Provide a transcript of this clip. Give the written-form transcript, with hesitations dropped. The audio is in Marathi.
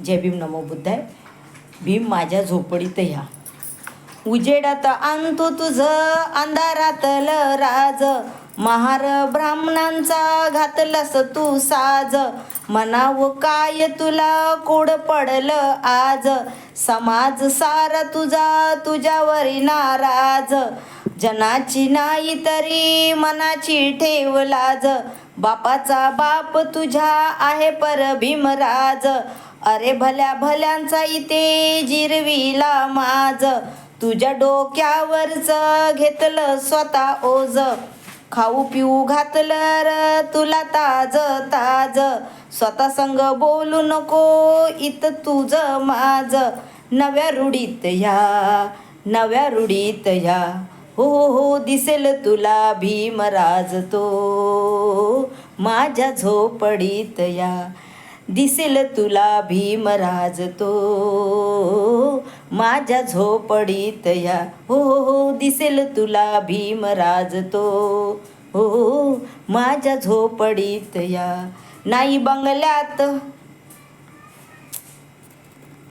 जय भीम नमो बुद्धाय. भीम माझ्या झोपडीत ह्या, उजेडात आणतो तुझं अंधारातलं राज. महार ब्राह्मणांचा घातलास तू साज. म्हणावं काय तुला कोड पडलं आज. समाज सारा तुझा तुझ्यावरी नाराज. जनाची नाही तरी मनाची ठेव लाज. बापाचा बाप तुझ्या आहे पर भीमराज. अरे भल्या भल्यांचा इथे जिरविला माज. तुझ्या डोक्यावरच घेतलं स्वतः ओझ. खाऊ पिऊ घातलं र तुला ताज ताज. स्वतः संग बोलू नको इत तुझं माझ. नव्या रूढीत ह्या, नव्या रूढीत ह्या, हो हो दिसेल तुला भीमराज तो. माझ्या झोपडीत या, दिसेल तुला भीमराज तो. माझ्या झोपडीत या, हो हो दिसेल तुला भीमराज तो. हो माझ्या झोपडीत या. नाही बंगल्यात